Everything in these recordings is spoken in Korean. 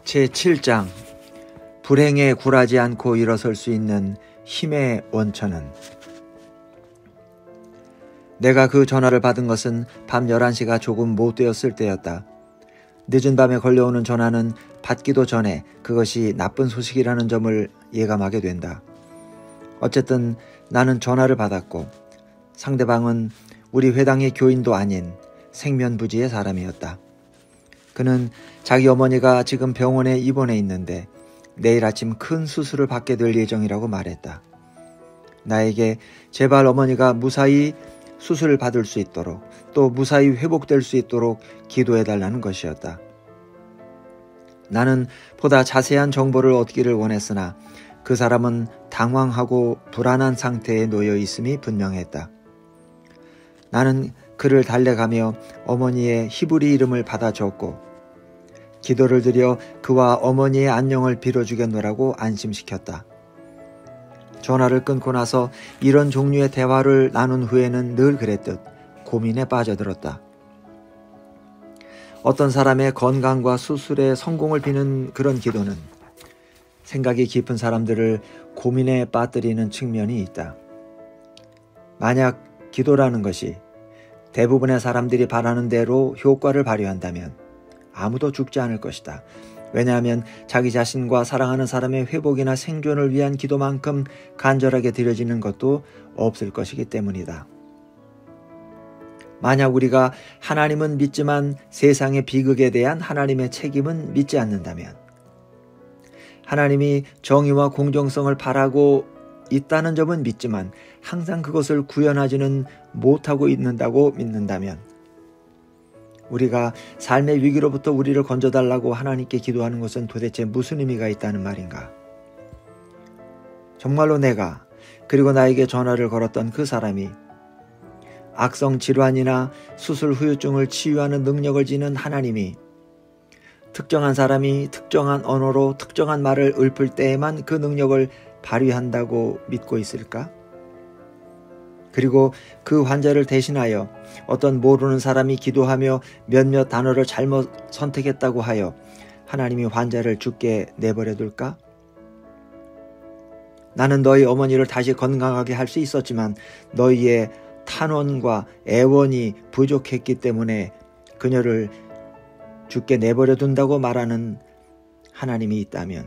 제7장 불행에 굴하지 않고 일어설 수 있는 힘의 원천은. 내가 그 전화를 받은 것은 밤 11시가 조금 못 되었을 때였다. 늦은 밤에 걸려오는 전화는 받기도 전에 그것이 나쁜 소식이라는 점을 예감하게 된다. 어쨌든 나는 전화를 받았고 상대방은 우리 회당의 교인도 아닌 생면부지의 사람이었다. 그는 자기 어머니가 지금 병원에 입원해 있는데 내일 아침 큰 수술을 받게 될 예정이라고 말했다. 나에게 제발 어머니가 무사히 수술을 받을 수 있도록 또 무사히 회복될 수 있도록 기도해달라는 것이었다. 나는 보다 자세한 정보를 얻기를 원했으나 그 사람은 당황하고 불안한 상태에 놓여 있음이 분명했다. 나는 그를 달래가며 어머니의 히브리 이름을 받아 적고 기도를 드려 그와 어머니의 안녕을 빌어주겠노라고 안심시켰다. 전화를 끊고 나서 이런 종류의 대화를 나눈 후에는 늘 그랬듯 고민에 빠져들었다. 어떤 사람의 건강과 수술의 성공을 비는 그런 기도는 생각이 깊은 사람들을 고민에 빠뜨리는 측면이 있다. 만약 기도라는 것이 대부분의 사람들이 바라는 대로 효과를 발휘한다면 아무도 죽지 않을 것이다. 왜냐하면 자기 자신과 사랑하는 사람의 회복이나 생존을 위한 기도만큼 간절하게 드려지는 것도 없을 것이기 때문이다. 만약 우리가 하나님은 믿지만 세상의 비극에 대한 하나님의 책임은 믿지 않는다면, 하나님이 정의와 공정성을 바라고 있다는 점은 믿지만 항상 그것을 구현하지는 못하고 있는다고 믿는다면, 우리가 삶의 위기로부터 우리를 건져달라고 하나님께 기도하는 것은 도대체 무슨 의미가 있다는 말인가? 정말로 내가 그리고 나에게 전화를 걸었던 그 사람이 악성 질환이나 수술 후유증을 치유하는 능력을 지닌 하나님이 특정한 사람이 특정한 언어로 특정한 말을 읊을 때에만 그 능력을 발휘한다고 믿고 있을까? 그리고 그 환자를 대신하여 어떤 모르는 사람이 기도하며 몇몇 단어를 잘못 선택했다고 하여 하나님이 환자를 죽게 내버려 둘까? 나는 너희 어머니를 다시 건강하게 할 수 있었지만 너희의 탄원과 애원이 부족했기 때문에 그녀를 죽게 내버려 둔다고 말하는 하나님이 있다면,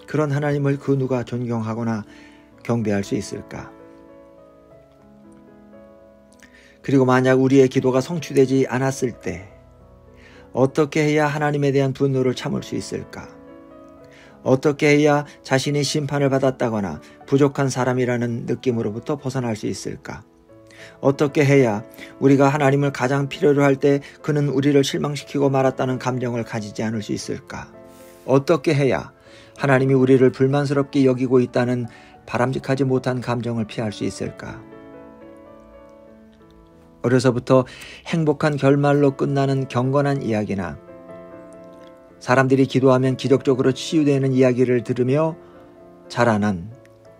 그런 하나님을 그 누가 존경하거나 경배할 수 있을까? 그리고 만약 우리의 기도가 성취되지 않았을 때 어떻게 해야 하나님에 대한 분노를 참을 수 있을까? 어떻게 해야 자신이 심판을 받았다거나 부족한 사람이라는 느낌으로부터 벗어날 수 있을까? 어떻게 해야 우리가 하나님을 가장 필요로 할 때 그는 우리를 실망시키고 말았다는 감정을 가지지 않을 수 있을까? 어떻게 해야 하나님이 우리를 불만스럽게 여기고 있다는 바람직하지 못한 감정을 피할 수 있을까? 어려서부터 행복한 결말로 끝나는 경건한 이야기나 사람들이 기도하면 기적적으로 치유되는 이야기를 들으며 자라난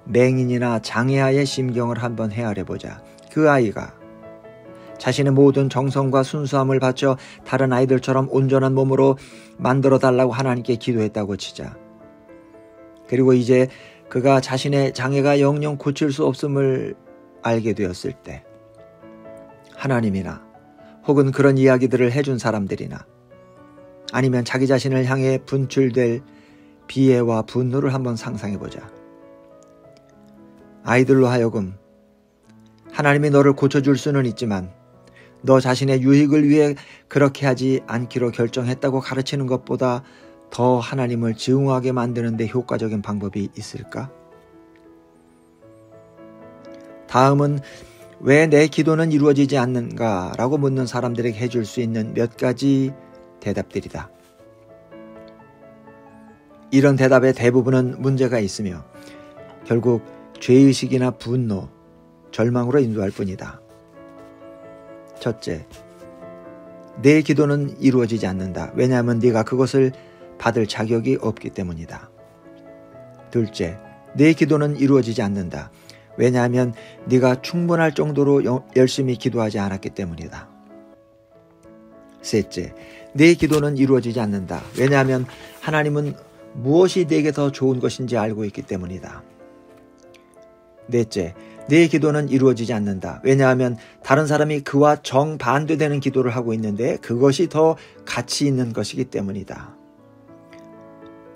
맹인이나 장애아의 심경을 한번 헤아려보자. 그 아이가 자신의 모든 정성과 순수함을 바쳐 다른 아이들처럼 온전한 몸으로 만들어달라고 하나님께 기도했다고 치자. 그리고 이제 그가 자신의 장애가 영영 고칠 수 없음을 알게 되었을 때 하나님이나 혹은 그런 이야기들을 해준 사람들이나 아니면 자기 자신을 향해 분출될 비애와 분노를 한번 상상해보자. 아이들로 하여금 하나님이 너를 고쳐줄 수는 있지만 너 자신의 유익을 위해 그렇게 하지 않기로 결정했다고 가르치는 것보다 더 하나님을 증오하게 만드는 데 효과적인 방법이 있을까? 다음은 왜 내 기도는 이루어지지 않는가? 라고 묻는 사람들에게 해줄 수 있는 몇 가지 대답들이다. 이런 대답의 대부분은 문제가 있으며 결국 죄의식이나 분노, 절망으로 인도할 뿐이다. 첫째, 내 기도는 이루어지지 않는다. 왜냐하면 네가 그것을 받을 자격이 없기 때문이다. 둘째, 내 기도는 이루어지지 않는다. 왜냐하면 네가 충분할 정도로 열심히 기도하지 않았기 때문이다. 셋째, 내 기도는 이루어지지 않는다. 왜냐하면 하나님은 무엇이 내게 더 좋은 것인지 알고 있기 때문이다. 넷째, 내 기도는 이루어지지 않는다. 왜냐하면 다른 사람이 그와 정반대되는 기도를 하고 있는데 그것이 더 가치 있는 것이기 때문이다.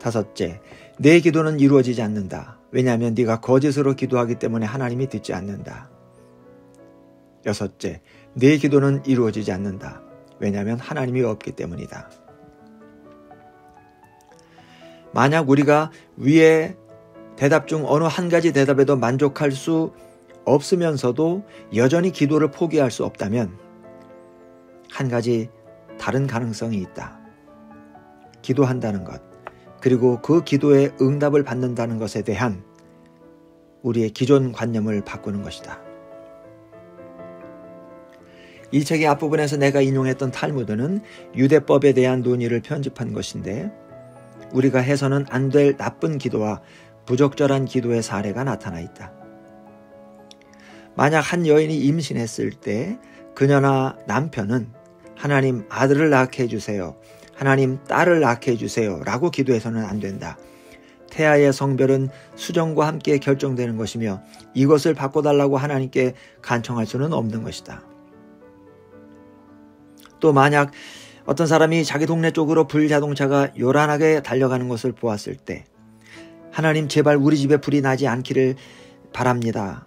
다섯째, 내 기도는 이루어지지 않는다. 왜냐하면 네가 거짓으로 기도하기 때문에 하나님이 듣지 않는다. 여섯째, 내 기도는 이루어지지 않는다. 왜냐하면 하나님이 없기 때문이다. 만약 우리가 위에 대답 중 어느 한 가지 대답에도 만족할 수 없으면서도 여전히 기도를 포기할 수 없다면 한 가지 다른 가능성이 있다. 기도한다는 것, 그리고 그 기도에 응답을 받는다는 것에 대한 우리의 기존 관념을 바꾸는 것이다. 이 책의 앞부분에서 내가 인용했던 탈무드는 유대법에 대한 논의를 편집한 것인데 우리가 해서는 안 될 나쁜 기도와 부적절한 기도의 사례가 나타나 있다. 만약 한 여인이 임신했을 때 그녀나 남편은 하나님 아들을 낳게 해주세요, 하나님 딸을 낳게 해주세요 라고 기도해서는 안 된다. 태아의 성별은 수정과 함께 결정되는 것이며 이것을 바꿔달라고 하나님께 간청할 수는 없는 것이다. 또 만약 어떤 사람이 자기 동네 쪽으로 불자동차가 요란하게 달려가는 것을 보았을 때 하나님 제발 우리 집에 불이 나지 않기를 바랍니다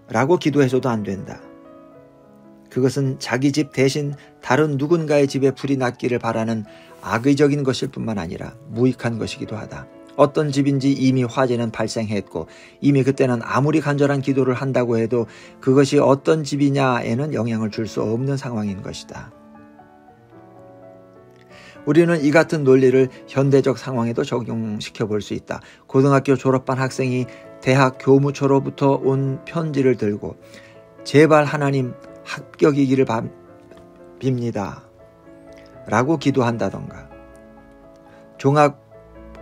라고 기도해서도 안 된다. 그것은 자기 집 대신 다른 누군가의 집에 불이 났기를 바라는 악의적인 것일 뿐만 아니라 무익한 것이기도 하다. 어떤 집인지 이미 화재는 발생했고 이미 그때는 아무리 간절한 기도를 한다고 해도 그것이 어떤 집이냐에는 영향을 줄 수 없는 상황인 것이다. 우리는 이 같은 논리를 현대적 상황에도 적용시켜 볼 수 있다. 고등학교 졸업반 학생이 대학 교무처로부터 온 편지를 들고 제발 하나님 합격이기를 빕니다 라고 기도한다던가, 종합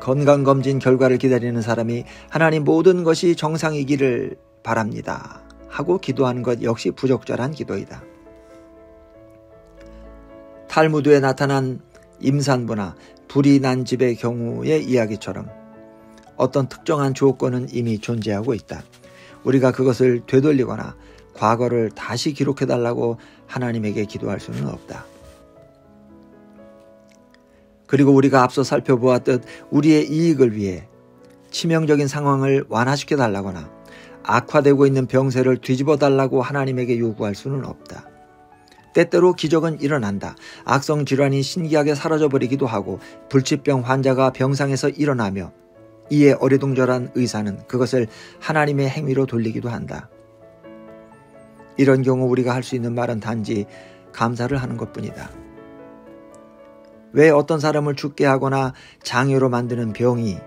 건강검진 결과를 기다리는 사람이 하나님 모든 것이 정상이기를 바랍니다 하고 기도하는 것 역시 부적절한 기도이다. 탈무드에 나타난 임산부나 불이 난 집의 경우의 이야기처럼 어떤 특정한 조건은 이미 존재하고 있다. 우리가 그것을 되돌리거나 과거를 다시 기록해달라고 하나님에게 기도할 수는 없다. 그리고 우리가 앞서 살펴보았듯 우리의 이익을 위해 치명적인 상황을 완화시켜달라거나 악화되고 있는 병세를 뒤집어달라고 하나님에게 요구할 수는 없다. 때때로 기적은 일어난다. 악성 질환이 신기하게 사라져버리기도 하고 불치병 환자가 병상에서 일어나며 이에 어리둥절한 의사는 그것을 하나님의 행위로 돌리기도 한다. 이런 경우 우리가 할 수 있는 말은 단지 감사를 하는 것뿐이다. 왜 어떤 사람을 죽게 하거나 장애로 만드는 병이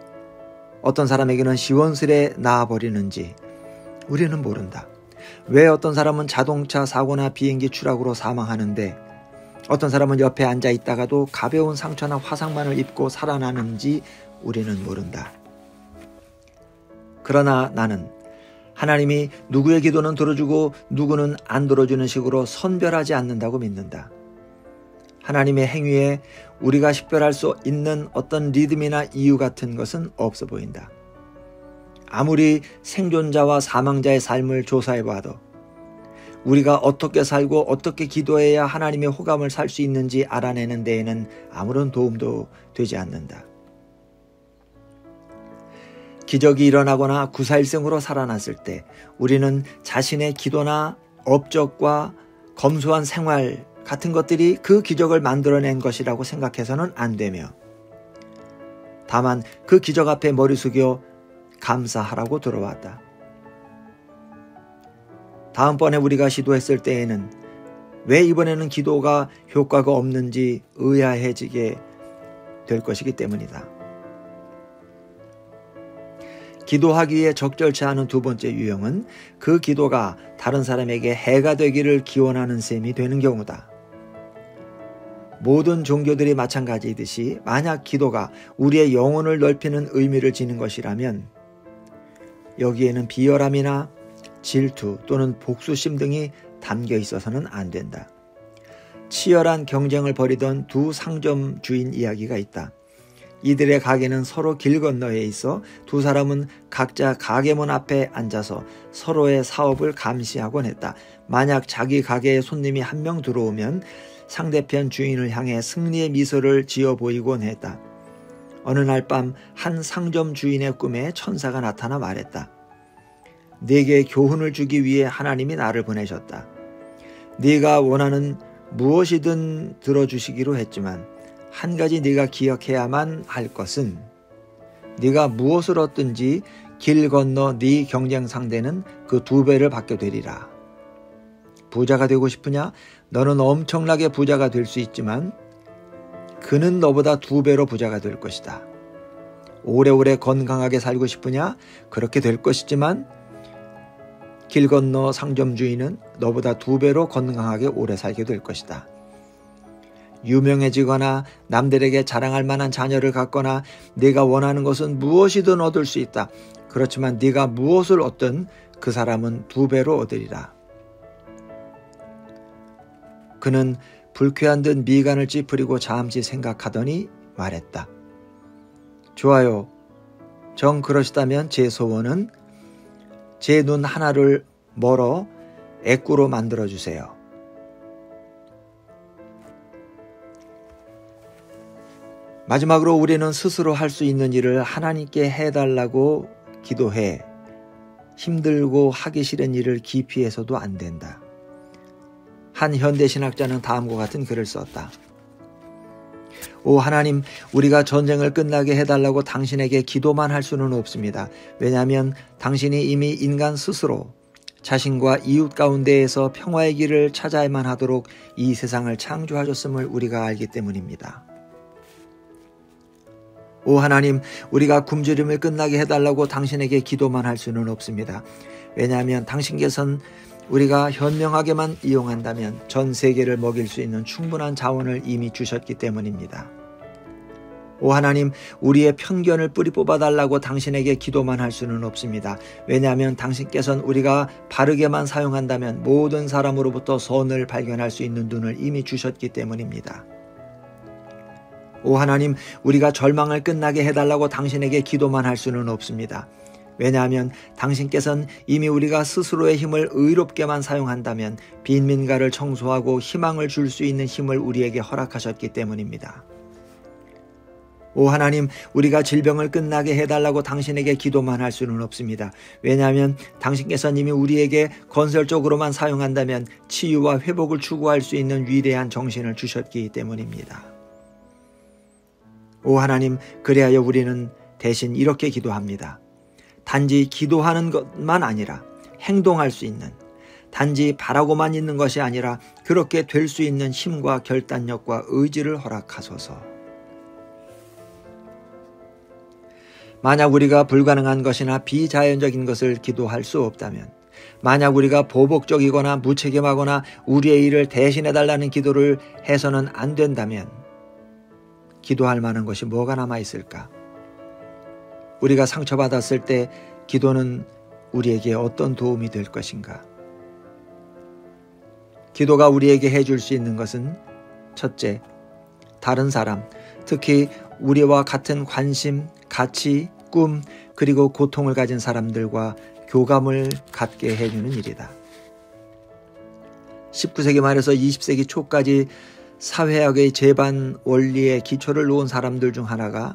어떤 사람에게는 시원스레 나아버리는지 우리는 모른다. 왜 어떤 사람은 자동차 사고나 비행기 추락으로 사망하는데 어떤 사람은 옆에 앉아 있다가도 가벼운 상처나 화상만을 입고 살아나는지 우리는 모른다. 그러나 나는 하나님이 누구의 기도는 들어주고 누구는 안 들어주는 식으로 선별하지 않는다고 믿는다. 하나님의 행위에 우리가 식별할 수 있는 어떤 리듬이나 이유 같은 것은 없어 보인다. 아무리 생존자와 사망자의 삶을 조사해봐도 우리가 어떻게 살고 어떻게 기도해야 하나님의 호감을 살 수 있는지 알아내는 데에는 아무런 도움도 되지 않는다. 기적이 일어나거나 구사일생으로 살아났을 때 우리는 자신의 기도나 업적과 검소한 생활 같은 것들이 그 기적을 만들어낸 것이라고 생각해서는 안 되며 다만 그 기적 앞에 머리 숙여 감사하라고 들어왔다. 다음번에 우리가 시도했을 때에는 왜 이번에는 기도가 효과가 없는지 의아해지게 될 것이기 때문이다. 기도하기에 적절치 않은 두 번째 유형은 그 기도가 다른 사람에게 해가 되기를 기원하는 셈이 되는 경우다. 모든 종교들이 마찬가지이듯이 만약 기도가 우리의 영혼을 넓히는 의미를 지닌 것이라면 여기에는 비열함이나 질투 또는 복수심 등이 담겨 있어서는 안 된다. 치열한 경쟁을 벌이던 두 상점 주인 이야기가 있다. 이들의 가게는 서로 길 건너에 있어 두 사람은 각자 가게문 앞에 앉아서 서로의 사업을 감시하곤 했다. 만약 자기 가게에 손님이 한 명 들어오면 상대편 주인을 향해 승리의 미소를 지어 보이곤 했다. 어느 날 밤 한 상점 주인의 꿈에 천사가 나타나 말했다. 네게 교훈을 주기 위해 하나님이 나를 보내셨다. 네가 원하는 무엇이든 들어주시기로 했지만 한 가지 네가 기억해야만 할 것은 네가 무엇을 얻든지 길 건너 네 경쟁 상대는 그 2배를 받게 되리라. 부자가 되고 싶으냐? 너는 엄청나게 부자가 될 수 있지만 그는 너보다 2배로 부자가 될 것이다. 오래오래 건강하게 살고 싶으냐? 그렇게 될 것이지만 길 건너 상점 주인은 너보다 2배로 건강하게 오래 살게 될 것이다. 유명해지거나 남들에게 자랑할 만한 자녀를 갖거나 네가 원하는 것은 무엇이든 얻을 수 있다. 그렇지만 네가 무엇을 얻든 그 사람은 2배로 얻으리라. 그는 불쾌한 듯 미간을 찌푸리고 잠시 생각하더니 말했다. 좋아요. 정 그러시다면 제 소원은 제 눈 하나를 멀어 애꾸로 만들어주세요. 마지막으로 우리는 스스로 할 수 있는 일을 하나님께 해달라고 기도해 힘들고 하기 싫은 일을 기피해서도 안 된다. 한 현대신학자는 다음과 같은 글을 썼다. 오 하나님, 우리가 전쟁을 끝나게 해달라고 당신에게 기도만 할 수는 없습니다. 왜냐하면 당신이 이미 인간 스스로 자신과 이웃 가운데에서 평화의 길을 찾아야만 하도록 이 세상을 창조하셨음을 우리가 알기 때문입니다. 오 하나님, 우리가 굶주림을 끝나게 해달라고 당신에게 기도만 할 수는 없습니다. 왜냐하면 당신께서는 우리가 현명하게만 이용한다면 전 세계를 먹일 수 있는 충분한 자원을 이미 주셨기 때문입니다. 오 하나님, 우리의 편견을 뿌리 뽑아달라고 당신에게 기도만 할 수는 없습니다. 왜냐하면 당신께서는 우리가 바르게만 사용한다면 모든 사람으로부터 선을 발견할 수 있는 눈을 이미 주셨기 때문입니다. 오 하나님, 우리가 절망을 끝나게 해달라고 당신에게 기도만 할 수는 없습니다. 왜냐하면 당신께서는 이미 우리가 스스로의 힘을 의롭게만 사용한다면 빈민가를 청소하고 희망을 줄 수 있는 힘을 우리에게 허락하셨기 때문입니다. 오 하나님, 우리가 질병을 끝나게 해달라고 당신에게 기도만 할 수는 없습니다. 왜냐하면 당신께서는 이미 우리에게 건설적으로만 사용한다면 치유와 회복을 추구할 수 있는 위대한 정신을 주셨기 때문입니다. 오 하나님, 그리하여 우리는 대신 이렇게 기도합니다. 단지 기도하는 것만 아니라 행동할 수 있는, 단지 바라고만 있는 것이 아니라 그렇게 될 수 있는 힘과 결단력과 의지를 허락하소서. 만약 우리가 불가능한 것이나 비자연적인 것을 기도할 수 없다면, 만약 우리가 보복적이거나 무책임하거나 우리의 일을 대신해달라는 기도를 해서는 안 된다면 기도할 만한 것이 뭐가 남아있을까? 우리가 상처받았을 때 기도는 우리에게 어떤 도움이 될 것인가? 기도가 우리에게 해줄 수 있는 것은 첫째, 다른 사람, 특히 우리와 같은 관심, 가치, 꿈, 그리고 고통을 가진 사람들과 교감을 갖게 해주는 일이다. 19세기 말에서 20세기 초까지 사회학의 제반 원리의 기초를 놓은 사람들 중 하나가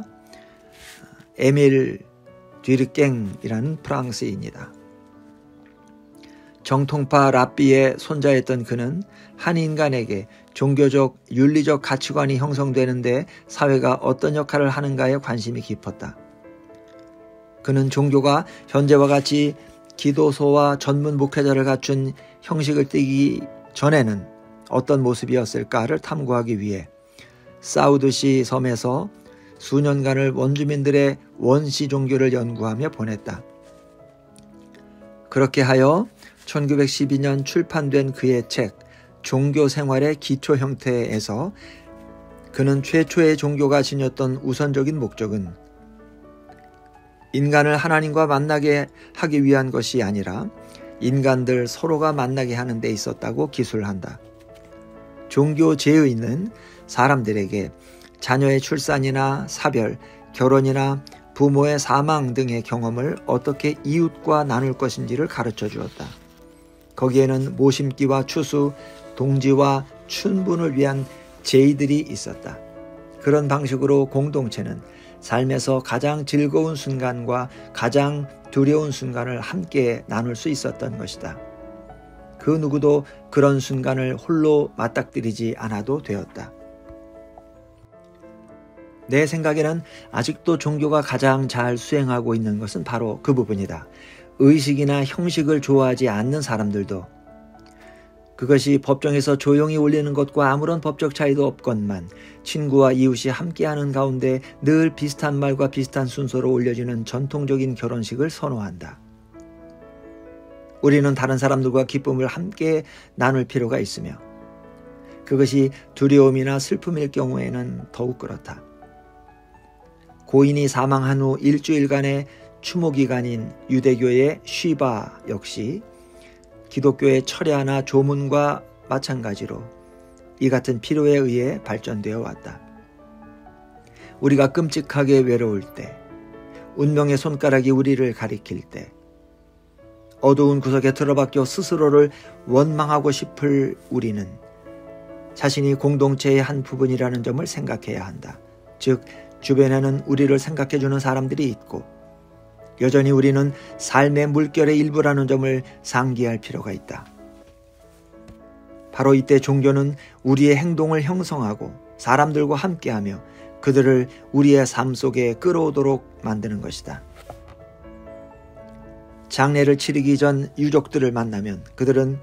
에밀 뒤르갱이라는 프랑스인이다. 정통파 랍비의 손자였던 그는 한 인간에게 종교적, 윤리적 가치관이 형성되는데 사회가 어떤 역할을 하는가에 관심이 깊었다. 그는 종교가 현재와 같이 기도소와 전문 목회자를 갖춘 형식을 띠기 전에는 어떤 모습이었을까를 탐구하기 위해 사우드시 섬에서 수년간을 원주민들의 원시 종교를 연구하며 보냈다. 그렇게 하여 1912년 출판된 그의 책 종교 생활의 기초 형태에서 그는 최초의 종교가 지녔던 우선적인 목적은 인간을 하나님과 만나게 하기 위한 것이 아니라 인간들 서로가 만나게 하는 데 있었다고 기술한다. 종교제에 있는 사람들에게 자녀의 출산이나 사별, 결혼이나 부모의 사망 등의 경험을 어떻게 이웃과 나눌 것인지를 가르쳐 주었다. 거기에는 모심기와 추수, 동지와 춘분을 위한 제의들이 있었다. 그런 방식으로 공동체는 삶에서 가장 즐거운 순간과 가장 두려운 순간을 함께 나눌 수 있었던 것이다. 그 누구도 그런 순간을 홀로 맞닥뜨리지 않아도 되었다. 내 생각에는 아직도 종교가 가장 잘 수행하고 있는 것은 바로 그 부분이다. 의식이나 형식을 좋아하지 않는 사람들도 그것이 법정에서 조용히 올리는 것과 아무런 법적 차이도 없건만 친구와 이웃이 함께하는 가운데 늘 비슷한 말과 비슷한 순서로 올려지는 전통적인 결혼식을 선호한다. 우리는 다른 사람들과 기쁨을 함께 나눌 필요가 있으며 그것이 두려움이나 슬픔일 경우에는 더욱 그렇다. 고인이 사망한 후 일주일간의 추모기간인 유대교의 쉬바 역시 기독교의 철야나 조문과 마찬가지로 이 같은 필요에 의해 발전되어 왔다. 우리가 끔찍하게 외로울 때, 운명의 손가락이 우리를 가리킬 때, 어두운 구석에 틀어박혀 스스로를 원망하고 싶을 우리는 자신이 공동체의 한 부분이라는 점을 생각해야 한다. 즉, 주변에는 우리를 생각해주는 사람들이 있고 여전히 우리는 삶의 물결의 일부라는 점을 상기할 필요가 있다. 바로 이때 종교는 우리의 행동을 형성하고 사람들과 함께하며 그들을 우리의 삶 속에 끌어오도록 만드는 것이다. 장례를 치르기 전 유족들을 만나면 그들은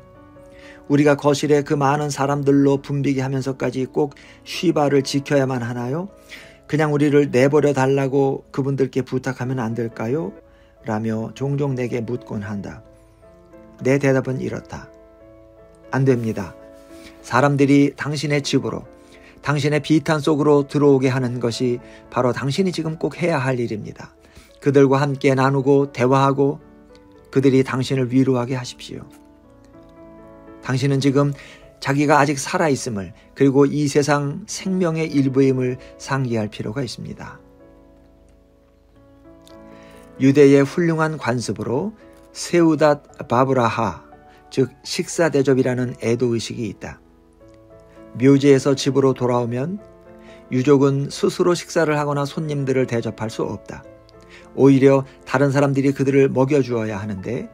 우리가 거실에 그 많은 사람들로 붐비게 하면서까지 꼭 쉬바를 지켜야만 하나요? 그냥 우리를 내버려 달라고 그분들께 부탁하면 안 될까요? 라며 종종 내게 묻곤 한다. 내 대답은 이렇다. 안 됩니다. 사람들이 당신의 집으로, 당신의 비탄 속으로 들어오게 하는 것이 바로 당신이 지금 꼭 해야 할 일입니다. 그들과 함께 나누고 대화하고 그들이 당신을 위로하게 하십시오. 당신은 지금 자기가 아직 살아있음을 그리고 이 세상 생명의 일부임을 상기할 필요가 있습니다. 유대의 훌륭한 관습으로 세우닷 바브라하, 즉 식사대접이라는 애도의식이 있다. 묘지에서 집으로 돌아오면 유족은 스스로 식사를 하거나 손님들을 대접할 수 없다. 오히려 다른 사람들이 그들을 먹여주어야 하는데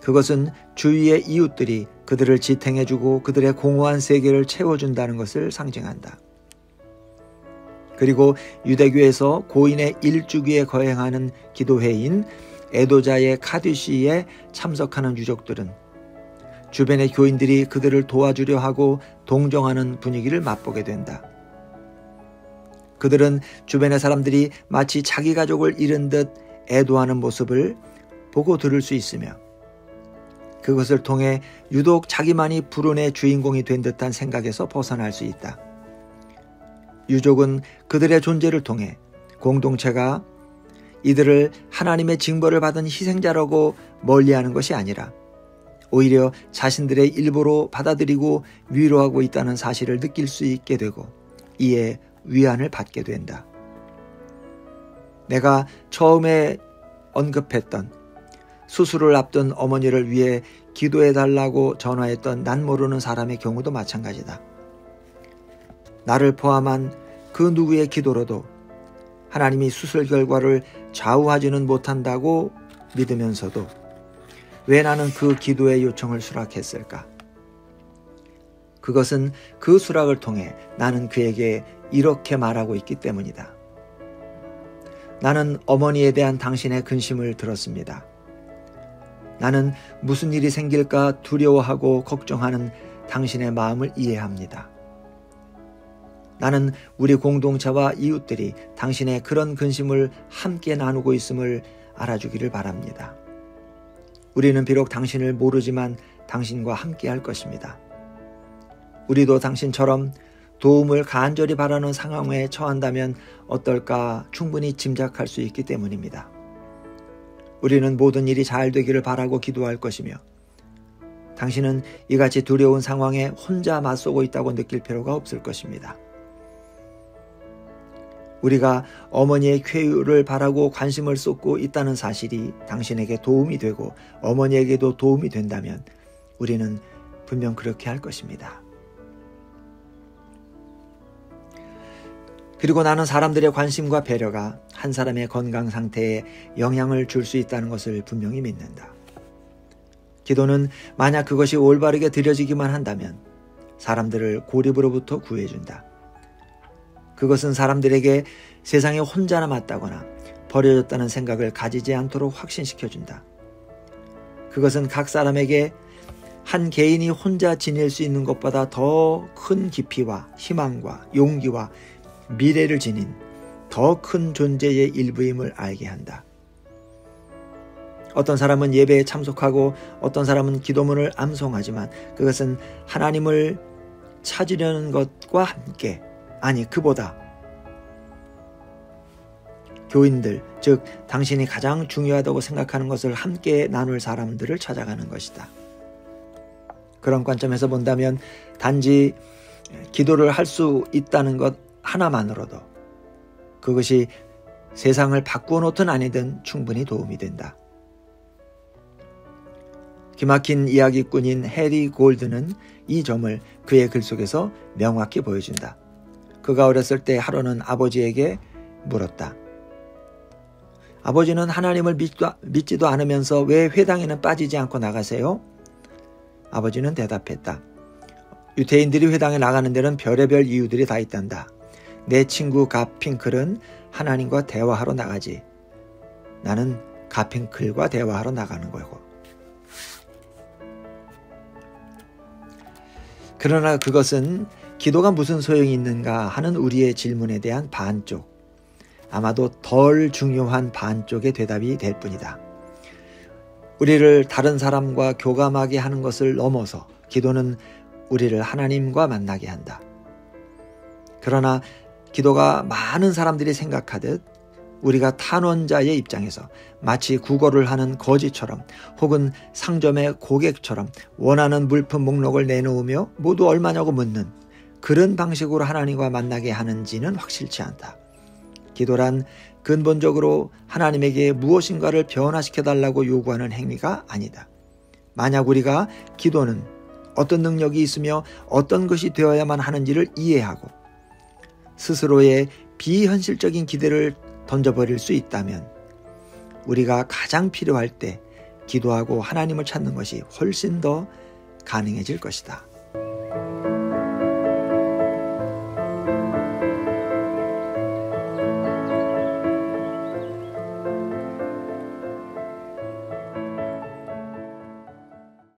그것은 주위의 이웃들이 그들을 지탱해주고 그들의 공허한 세계를 채워준다는 것을 상징한다. 그리고 유대교에서 고인의 일주기에 거행하는 기도회인 애도자의 카디시에 참석하는 유족들은 주변의 교인들이 그들을 도와주려 하고 동정하는 분위기를 맛보게 된다. 그들은 주변의 사람들이 마치 자기 가족을 잃은 듯 애도하는 모습을 보고 들을 수 있으며 그것을 통해 유독 자기만이 불운의 주인공이 된 듯한 생각에서 벗어날 수 있다. 유족은 그들의 존재를 통해 공동체가 이들을 하나님의 징벌을 받은 희생자라고 멀리하는 것이 아니라 오히려 자신들의 일부로 받아들이고 위로하고 있다는 사실을 느낄 수 있게 되고 이에 위안을 받게 된다. 내가 처음에 언급했던 수술을 앞둔 어머니를 위해 기도해달라고 전화했던 난 모르는 사람의 경우도 마찬가지다. 나를 포함한 그 누구의 기도로도 하나님이 수술 결과를 좌우하지는 못한다고 믿으면서도 왜 나는 그 기도의 요청을 수락했을까? 그것은 그 수락을 통해 나는 그에게 이렇게 말하고 있기 때문이다. 나는 어머니에 대한 당신의 근심을 들었습니다. 나는 무슨 일이 생길까 두려워하고 걱정하는 당신의 마음을 이해합니다. 나는 우리 공동체와 이웃들이 당신의 그런 근심을 함께 나누고 있음을 알아주기를 바랍니다. 우리는 비록 당신을 모르지만 당신과 함께 할 것입니다. 우리도 당신처럼 도움을 간절히 바라는 상황에 처한다면 어떨까 충분히 짐작할 수 있기 때문입니다. 우리는 모든 일이 잘 되기를 바라고 기도할 것이며 당신은 이같이 두려운 상황에 혼자 맞서고 있다고 느낄 필요가 없을 것입니다. 우리가 어머니의 쾌유를 바라고 관심을 쏟고 있다는 사실이 당신에게 도움이 되고 어머니에게도 도움이 된다면 우리는 분명 그렇게 할 것입니다. 그리고 나는 사람들의 관심과 배려가 한 사람의 건강 상태에 영향을 줄 수 있다는 것을 분명히 믿는다. 기도는 만약 그것이 올바르게 드려지기만 한다면 사람들을 고립으로부터 구해준다. 그것은 사람들에게 세상에 혼자 남았다거나 버려졌다는 생각을 가지지 않도록 확신시켜준다. 그것은 각 사람에게 한 개인이 혼자 지낼 수 있는 것보다 더 큰 깊이와 희망과 용기와 미래를 지닌 더 큰 존재의 일부임을 알게 한다. 어떤 사람은 예배에 참석하고 어떤 사람은 기도문을 암송하지만 그것은 하나님을 찾으려는 것과 함께, 아니 그보다 교인들, 즉 당신이 가장 중요하다고 생각하는 것을 함께 나눌 사람들을 찾아가는 것이다. 그런 관점에서 본다면 단지 기도를 할 수 있다는 것 하나만으로도 그것이 세상을 바꾸어 놓든 아니든 충분히 도움이 된다. 기막힌 이야기꾼인 해리 골드는 이 점을 그의 글 속에서 명확히 보여준다. 그가 어렸을 때 하루는 아버지에게 물었다. 아버지는 하나님을 믿지도 않으면서 왜 회당에는 빠지지 않고 나가세요? 아버지는 대답했다. 유태인들이 회당에 나가는 데는 별의별 이유들이 다 있단다. 내 친구 가핑클은 하나님과 대화하러 나가지. 나는 가핑클과 대화하러 나가는 거고. 그러나 그것은 기도가 무슨 소용이 있는가 하는 우리의 질문에 대한 반쪽, 아마도 덜 중요한 반쪽의 대답이 될 뿐이다. 우리를 다른 사람과 교감하게 하는 것을 넘어서 기도는 우리를 하나님과 만나게 한다. 그러나 기도가 많은 사람들이 생각하듯 우리가 탄원자의 입장에서 마치 구걸을 하는 거지처럼 혹은 상점의 고객처럼 원하는 물품 목록을 내놓으며 모두 얼마냐고 묻는 그런 방식으로 하나님과 만나게 하는지는 확실치 않다. 기도란 근본적으로 하나님에게 무엇인가를 변화시켜달라고 요구하는 행위가 아니다. 만약 우리가 기도는 어떤 능력이 있으며 어떤 것이 되어야만 하는지를 이해하고 스스로의 비현실적인 기대를 던져버릴 수 있다면 우리가 가장 필요할 때 기도하고 하나님을 찾는 것이 훨씬 더 가능해질 것이다.